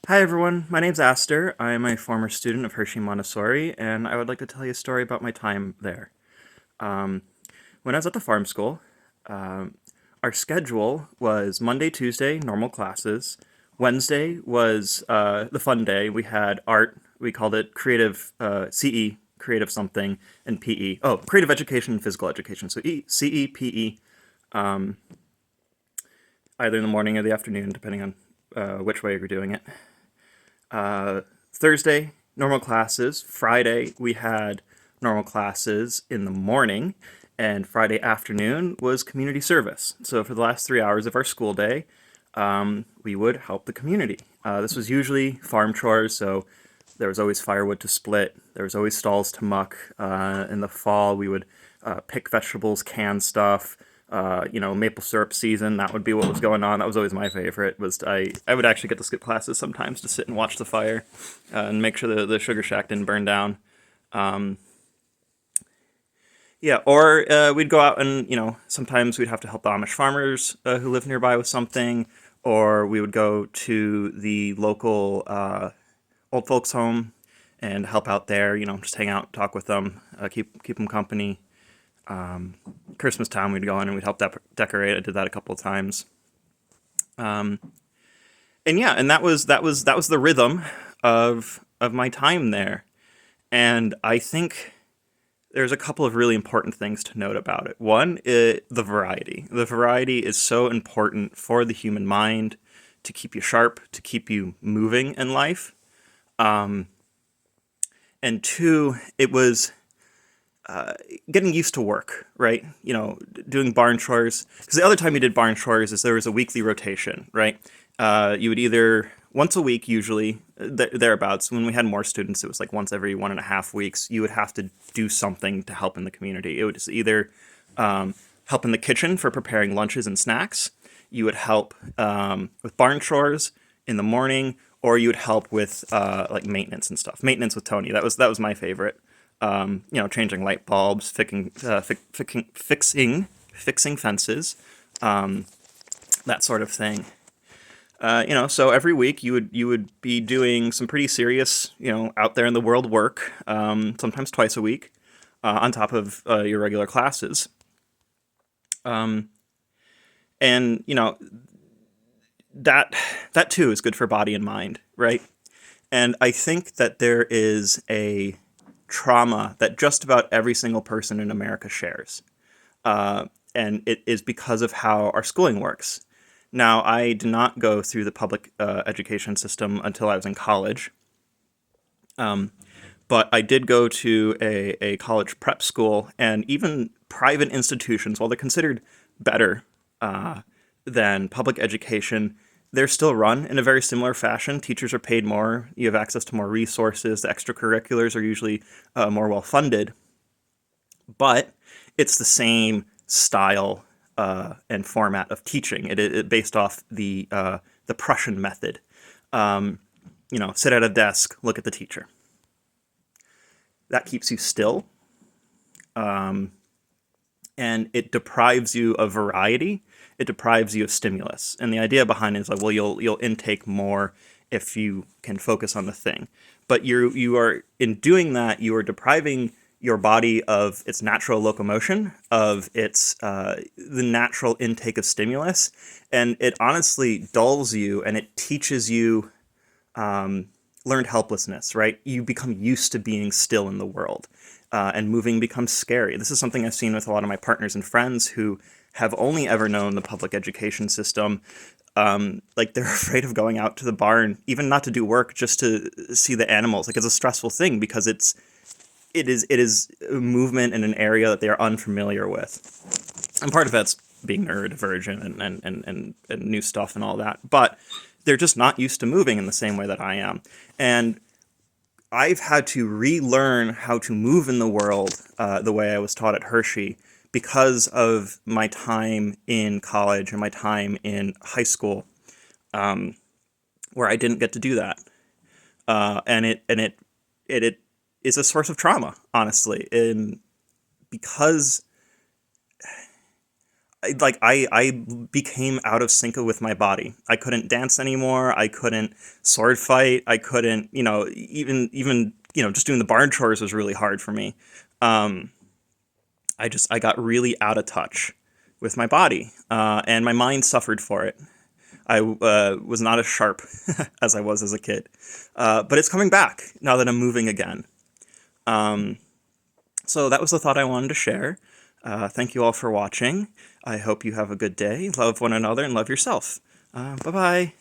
Hi everyone, my name's Aster. I'm a former student of Hershey Montessori, and I would like to tell you a story about my time there. Um, when I was at the farm school, um, our schedule was Monday, Tuesday, normal classes. Wednesday was the fun day. We had art. We called it creative CE, creative something, and PE. Oh, creative education and physical education. So CE, PE, either in the morning or the afternoon, depending on which way you're doing it. uh, Thursday, normal classes. Friday, we had normal classes in the morning, and Friday afternoon was community service. So for the last 3 hours of our school day, we would help the community. This was usually farm chores, so there was always firewood to split. There was always stalls to muck. In the fall, we would pick vegetables, can stuff. Maple syrup season. That would be what was going on. That was always my favorite. Was I would actually get to skip classes sometimes to sit and watch the fire and make sure the sugar shack didn't burn down. Yeah, or we'd go out and sometimes we'd have to help the Amish farmers who live nearby with something, or we would go to the local old folks home and help out there. Just hang out, talk with them, keep them company. Christmas time, we'd go in and we'd help decorate. I did that a couple of times. And yeah, and that was the rhythm of my time there. And I think there's a couple of really important things to note about it. One, the variety. The variety is so important for the human mind to keep you sharp, to keep you moving in life. And two, it was getting used to work, right? Doing barn chores. Because the other time you did barn chores is there was a weekly rotation, right? You would either once a week, usually thereabouts. When we had more students, it was like once every 1.5 weeks. You would have to do something to help in the community. It was either help in the kitchen for preparing lunches and snacks. You would help with barn chores in the morning, or you would help with like maintenance and stuff. Maintenance with Tony. That was my favorite. Changing light bulbs, fixing fences, that sort of thing. So every week you would be doing some pretty serious, out there in the world work. Sometimes twice a week, on top of your regular classes. And that that too is good for body and mind, right? And I think that there is a trauma that just about every single person in America shares. And it is because of how our schooling works. Now, I did not go through the public education system until I was in college, but I did go to a college prep school, and even private institutions, while they're considered better than public education, they're still run in a very similar fashion. Teachers are paid more, you have access to more resources, the extracurriculars are usually more well funded, but it's the same style and format of teaching. It based off the Prussian method. Sit at a desk, look at the teacher. That keeps you still, and it deprives you of variety. It deprives you of stimulus. And the idea behind it is like, well, you'll intake more if you can focus on the thing. But you are in doing that, you are depriving your body of its natural locomotion, of its the natural intake of stimulus, and it honestly dulls you and it teaches you learned helplessness, right? You become used to being still in the world, and moving becomes scary. This is something I've seen with a lot of my partners and friends who have only ever known the public education system. Like they're afraid of going out to the barn, even not to do work, just to see the animals. Like it's a stressful thing because it is a movement in an area that they are unfamiliar with. And part of that's being neurodivergent and new stuff and all that. But they're just not used to moving in the same way that I am. And I've had to relearn how to move in the world the way I was taught at Hershey because of my time in college and my time in high school, where I didn't get to do that. And it is a source of trauma, honestly, and because I became out of sync with my body. I couldn't dance anymore. I couldn't sword fight. I couldn't, even just doing the barn chores was really hard for me. Um, I got really out of touch with my body, and my mind suffered for it. I was not as sharp as I was as a kid, but it's coming back now that I'm moving again. Um, so that was the thought I wanted to share. Thank you all for watching. I hope you have a good day. Love one another and love yourself. Bye bye.